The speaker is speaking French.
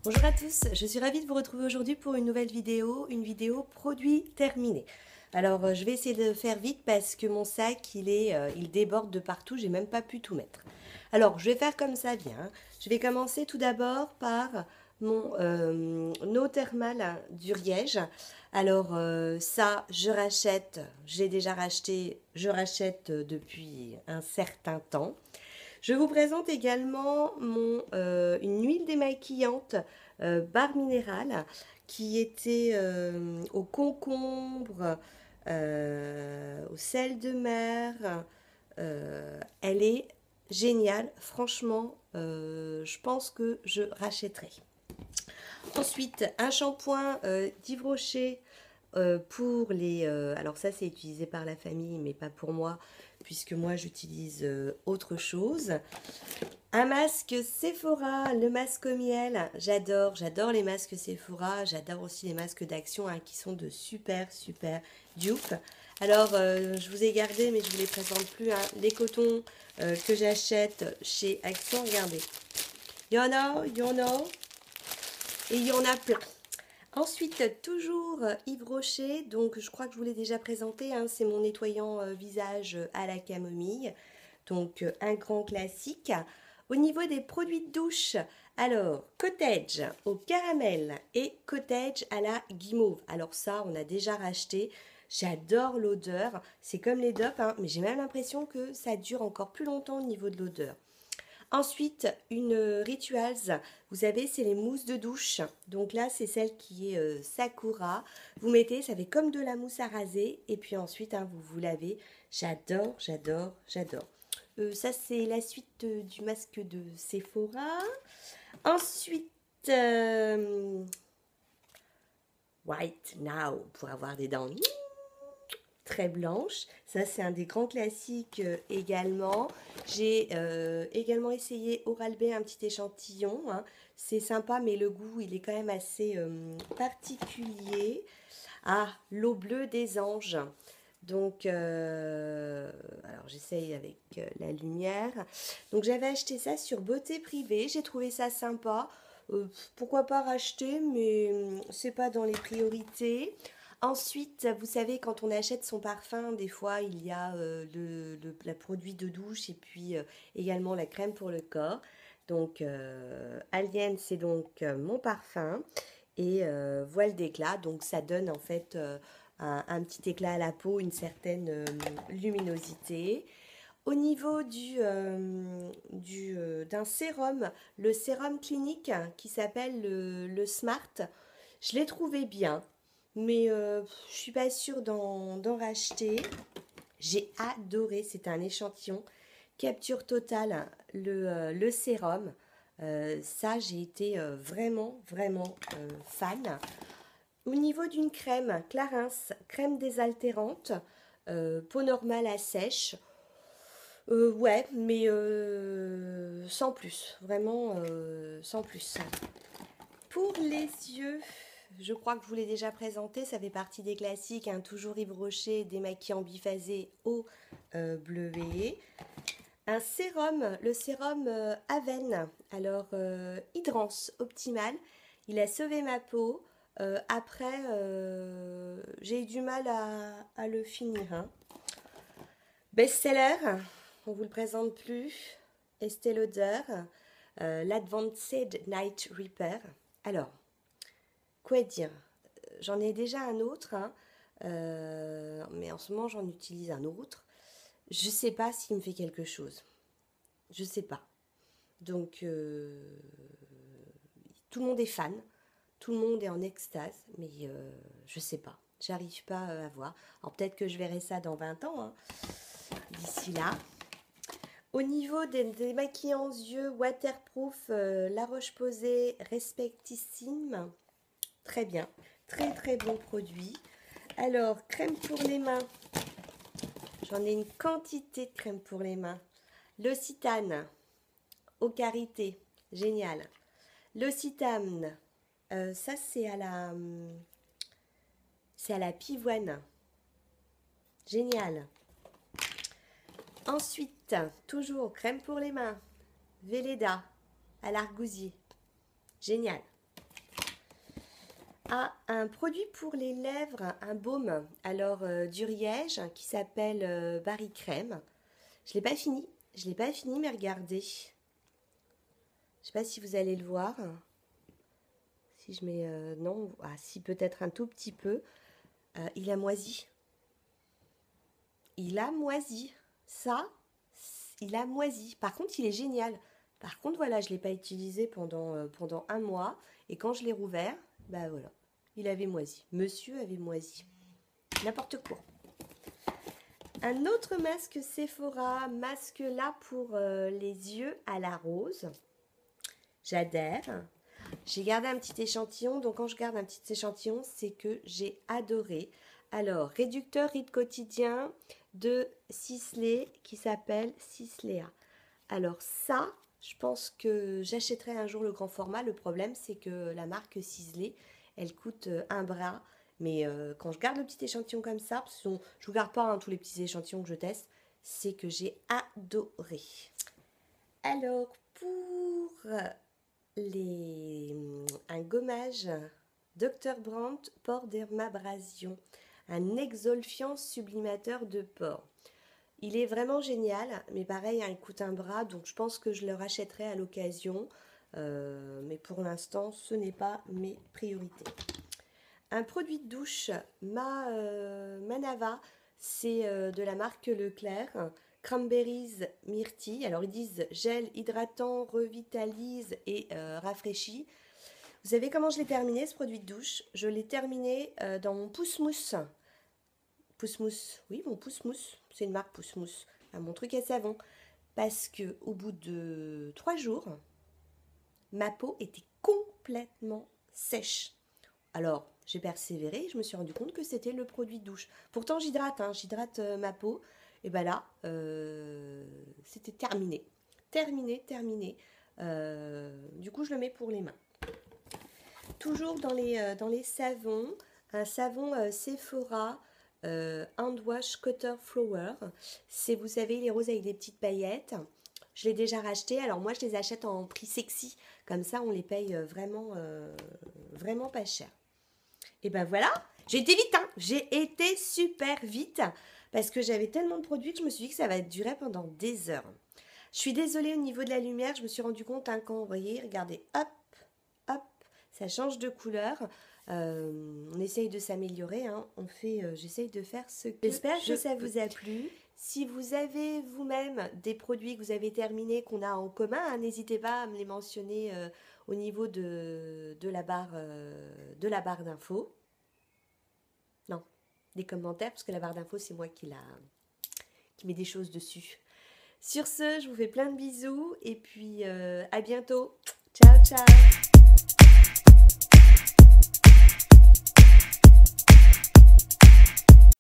Bonjour à tous, je suis ravie de vous retrouver aujourd'hui pour une nouvelle vidéo, une vidéo produit terminé. Alors je vais essayer de faire vite parce que mon sac il déborde de partout, j'ai même pas pu tout mettre. Alors je vais faire comme ça vient. Je vais commencer tout d'abord par mon eau thermale d'Uriège. Alors ça je rachète, j'ai déjà racheté, je rachète depuis un certain temps. Je vous présente également une huile démaquillante barre minérale qui était au concombre, au sel de mer. Elle est géniale, franchement, je pense que je rachèterai. Ensuite, un shampoing d'Yves Rocher pour les... alors ça c'est utilisé par la famille mais pas pour moi puisque moi j'utilise autre chose. Un masque Sephora, le masque au miel, j'adore les masques Sephora, j'adore aussi les masques d'action hein, qui sont de super dupes. Alors je vous ai gardé mais je vous les présente plus, hein, les cotons que j'achète chez Action, regardez. Il y en a, et il y en a plein. Ensuite, toujours Yves Rocher, donc je crois que je vous l'ai déjà présenté, hein, c'est mon nettoyant visage à la camomille, donc un grand classique. Au niveau des produits de douche, alors cottage au caramel et cottage à la guimauve. Alors ça, on a déjà racheté, j'adore l'odeur, c'est comme les DOP, hein, mais j'ai même l'impression que ça dure encore plus longtemps au niveau de l'odeur. Ensuite, une Rituals, vous savez, c'est les mousses de douche. Donc là, c'est celle qui est Sakura. Vous mettez, ça fait comme de la mousse à raser. Et puis ensuite, hein, vous lavez. J'adore. Ça, c'est la suite du masque de Sephora. Ensuite, White Now, pour avoir des dents très blanche. Ça, c'est un des grands classiques également. J'ai également essayé Oral-B, un petit échantillon. Hein. C'est sympa, mais le goût, il est quand même assez particulier. Ah, l'eau bleue des anges. Donc, alors j'essaye avec la lumière. Donc, j'avais acheté ça sur Beauté Privée. J'ai trouvé ça sympa. Pourquoi pas racheter, mais c'est pas dans les priorités. Ensuite, vous savez, quand on achète son parfum, des fois, il y a la produit de douche et puis également la crème pour le corps. Donc, Alien, c'est donc mon parfum et voile d'éclat. Donc, ça donne en fait un petit éclat à la peau, une certaine luminosité. Au niveau d'un sérum, le sérum clinique qui s'appelle le Smart, je l'ai trouvé bien, mais je suis pas sûre d'en racheter. J'ai adoré, c'est un échantillon. Capture totale, le sérum. Ça, j'ai été vraiment fan. Au niveau d'une crème, Clarins, crème désaltérante, peau normale à sèche. Ouais, mais sans plus, vraiment sans plus. Pour les yeux, je crois que je vous l'ai déjà présenté, ça fait partie des classiques, hein, toujours Yves Rocher, démaquillant biphasé eau bleuée. Un sérum, le sérum Aven, alors hydrance optimale, il a sauvé ma peau. Après, j'ai eu du mal à le finir. Hein. Best-seller, on vous le présente plus. Estée Lauder, l'Advanced Night Repair. Alors, quoi dire? J'en ai déjà un autre, hein, mais en ce moment j'en utilise un autre. Je sais pas s'il me fait quelque chose. Je sais pas. Donc, tout le monde est fan, tout le monde est en extase, mais je sais pas. J'arrive pas à voir. Alors peut-être que je verrai ça dans 20 ans, hein, d'ici là. Au niveau des maquillants yeux waterproof, La Roche-Posay Respectissime, très bien, très bon produit. Alors, crème pour les mains, j'en ai une quantité de crème pour les mains. L'Occitane, au karité, génial. L'Occitane, ça c'est à la pivoine, génial. Ensuite, toujours crème pour les mains, Velleda à l'argousier, génial. à un produit pour les lèvres, un baume, alors d'Uriège qui s'appelle Barry Crème. Je l'ai pas fini, mais regardez. Je sais pas si vous allez le voir. Si je mets non, ah, si peut-être un tout petit peu. Il a moisi. Il a moisi. Ça, il a moisi. Par contre, il est génial. Par contre, voilà, je ne l'ai pas utilisé pendant un mois. Et quand je l'ai rouvert, bah voilà, il avait moisi. Monsieur avait moisi. N'importe quoi. Un autre masque Sephora, masque là pour les yeux à la rose. J'adhère. J'ai gardé un petit échantillon, donc quand je garde un petit échantillon, c'est que j'ai adoré. Alors, réducteur rides quotidien de Sisley qui s'appelle Sislea. Alors ça, je pense que j'achèterai un jour le grand format. Le problème, c'est que la marque Sisley, elle coûte un bras. Mais quand je garde le petit échantillon comme ça, parce que je ne vous garde pas tous les petits échantillons que je teste, c'est que j'ai adoré. Alors, pour un gommage Dr. Brandt pore dermabrasion, un exolfiant sublimateur de pores. Il est vraiment génial, mais pareil, il coûte un bras, donc je pense que je le rachèterai à l'occasion. Mais pour l'instant, ce n'est pas mes priorités. Un produit de douche Manava, c'est de la marque Leclerc. Cranberries myrtille. Alors ils disent gel hydratant, revitalise et rafraîchit. Vous savez comment je l'ai terminé ce produit de douche? Je l'ai terminé dans mon pousse-mousse. Pousse-mousse, oui, mon pousse-mousse. C'est une marque pousse-mousse. Mon truc à savon. Parce que au bout de 3 jours, ma peau était complètement sèche. Alors, j'ai persévéré, je me suis rendu compte que c'était le produit de douche. Pourtant, j'hydrate, j'hydrate ma peau. Et bien là, c'était terminé. Terminé. Du coup, je le mets pour les mains. Toujours dans les savons, un savon Sephora Hand Wash Cutter Flower. C'est, vous savez, les roses avec des petites paillettes. Je l'ai déjà racheté. Alors moi, je les achète en prix sexy. Comme ça, on les paye vraiment pas cher. Et ben voilà, j'ai été vite, j'ai été super vite parce que j'avais tellement de produits que je me suis dit que ça va durer pendant des heures. Je suis désolée au niveau de la lumière, je me suis rendu compte quand, vous voyez, regardez, hop, ça change de couleur. On essaye de s'améliorer, j'essaye de faire ce que j'espère que ça vous a plu. Si vous avez vous-même des produits que vous avez terminés, qu'on a en commun, n'hésitez pas à me les mentionner au niveau de la barre d'infos. Non, des commentaires, parce que la barre d'infos, c'est moi qui met des choses dessus. Sur ce, je vous fais plein de bisous et puis à bientôt. Ciao, ciao.